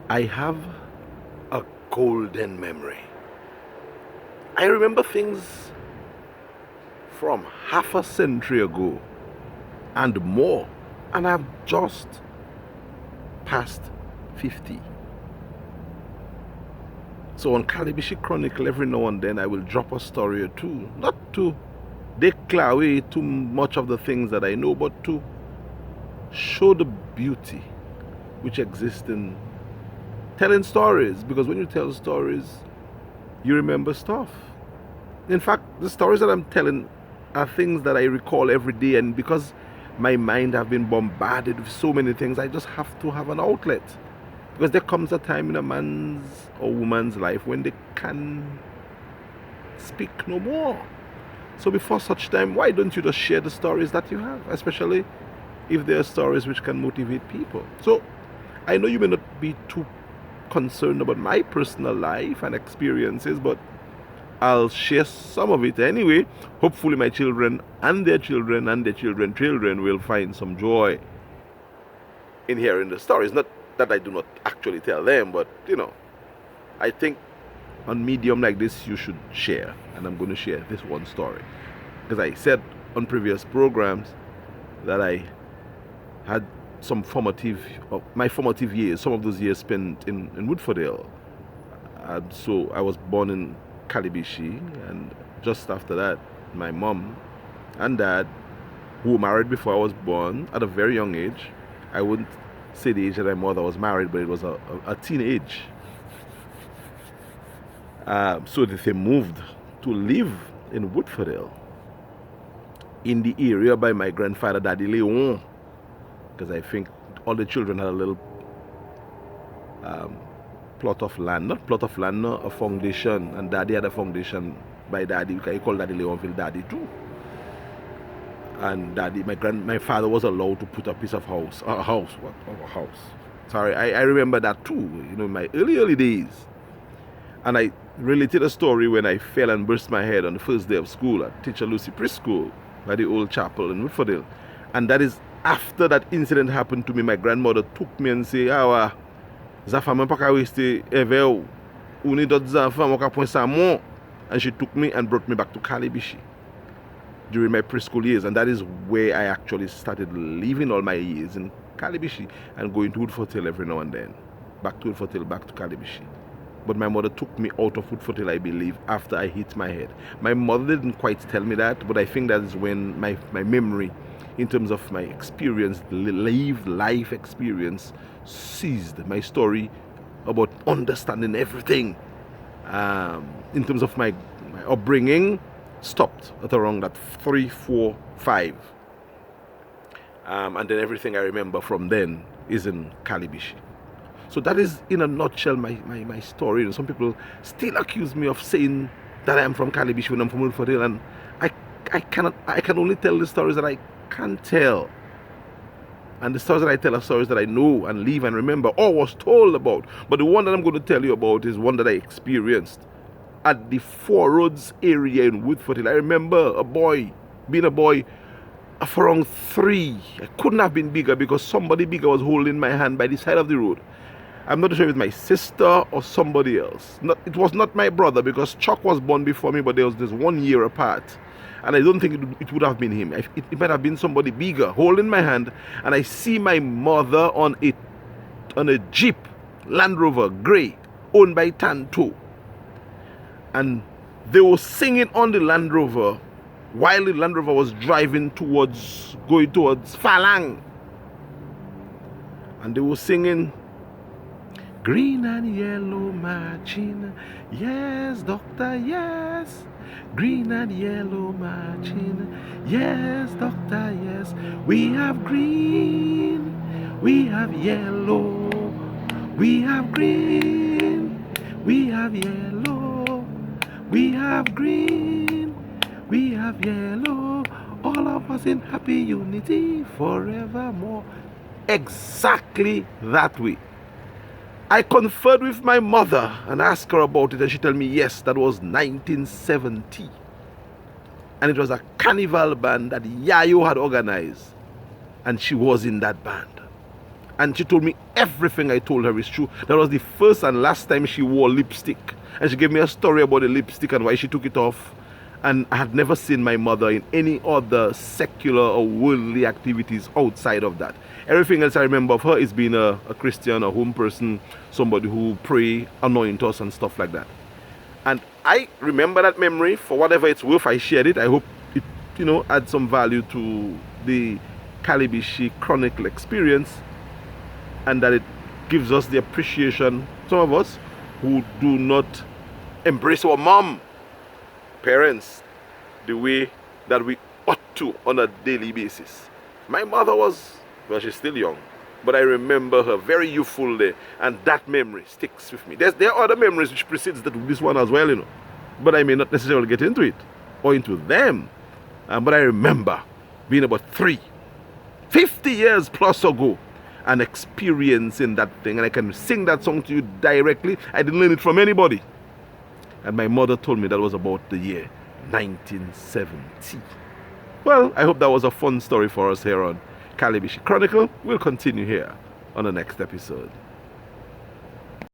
I have a golden memory. I remember things from half a century ago and more, and I've just passed 50. So on Calibishie Chronicle, every now and then I will drop a story or two, not to declare away too much of the things that I know, but to show the beauty which exists in telling stories, because when you tell stories, you remember stuff. In fact, the stories that I'm telling are things that I recall every day, and because my mind have been bombarded with so many things, I just have to have an outlet. Because there comes a time in a man's or woman's life when they can speak no more. So before such time, why don't you just share the stories that you have, especially if they are stories which can motivate people. So I know you may not be too concerned about my personal life and experiences, but I'll share some of it anyway. Hopefully my children and their children and their children will find some joy in hearing the stories. Not that I do not actually tell them, but I think on medium like this you should share, and I'm going to share this one story because I said on previous programs that I had my formative years, some of those years spent in Woodfordale. And so I was born in Calibishie, and just after that my mom and dad, who were married before I was born at a very young age, I wouldn't say the age that my mother was married, but it was a teenage. So they moved to live in Woodfordale, in the area by my grandfather, Daddy Leon, because I think all the children had a little plot of land, not plot of land, no, a foundation, and Daddy had a foundation by Daddy, because he called Daddy Leonville Daddy too. And Daddy, my father was allowed to put a piece of house. Sorry, I remember that too, in my early days. And I related a story when I fell and burst my head on the first day of school at Teacher Lucy Preschool by the old chapel in Woodfordale. And that is after that incident happened to me, my grandmother took me and said, Zafama paka weste evel, uni dot Zafama ka point samon. And she took me and brought me back to Calibishie during my preschool years, and that is where I actually started living all my years in Calibishie and going to Woodfordale every now and then. Back to Woodfordale, back to Calibishie. But my mother took me out of Woodfordale, I believe, after I hit my head. My mother didn't quite tell me that, but I think that is when my memory, in terms of my experience, lived life experience, seized. My story about understanding everything, in terms of my upbringing, stopped at around that 3, 4, 5. And then everything I remember from then is in Calibishie. So that is, in a nutshell, my story. And some people still accuse me of saying that I am from Calibishie when I'm from Woodfordale, and I can only tell the stories that I can tell. And the stories that I tell are stories that I know and live and remember or was told about. But the one that I'm going to tell you about is one that I experienced at the Four Roads area in Woodfordale. I remember being a boy of around 3. I couldn't have been bigger because somebody bigger was holding my hand by the side of the road. I'm not sure if it's my sister or somebody else. It was not my brother, because Chuck was born before me, but there was this 1 year apart. And I don't think it would have been him. It might have been somebody bigger holding my hand. And I see my mother on a Jeep, Land Rover, grey, owned by Tanto. And they were singing on the Land Rover while the Land Rover was going towards Falang. And they were singing, green and yellow marching, yes, doctor, yes. Green and yellow marching, yes, doctor, yes. We have green, we have yellow, we have green, we have yellow, we have green, we have yellow. All of us in happy unity forevermore. Exactly that way. I conferred with my mother and asked her about it, and she told me, yes, that was 1970. And it was a carnival band that Yayo had organized, and she was in that band. And she told me everything I told her is true. That was the first and last time she wore lipstick. And she gave me a story about the lipstick and why she took it off. And I had never seen my mother in any other secular or worldly activities outside of that. Everything else I remember of her is being a Christian, a home person, somebody who pray, anoint us and stuff like that. And I remember that memory. For whatever it's worth, I shared it. I hope it, adds some value to the Calibishie Chronicle experience, and that it gives us the appreciation, some of us who do not embrace our mom, parents, the way that we ought to on a daily basis. My mother was, well, she's still young, but I remember her very youthful day, and that memory sticks with me. There are other memories which precedes this one as well, but I may not necessarily get into it or into them. But I remember being about 50 years plus ago, and experiencing that thing, and I can sing that song to you directly. I didn't learn it from anybody. And my mother told me that was about the year 1970. Well, I hope that was a fun story for us here on Calibishie Chronicle. We'll continue here on the next episode.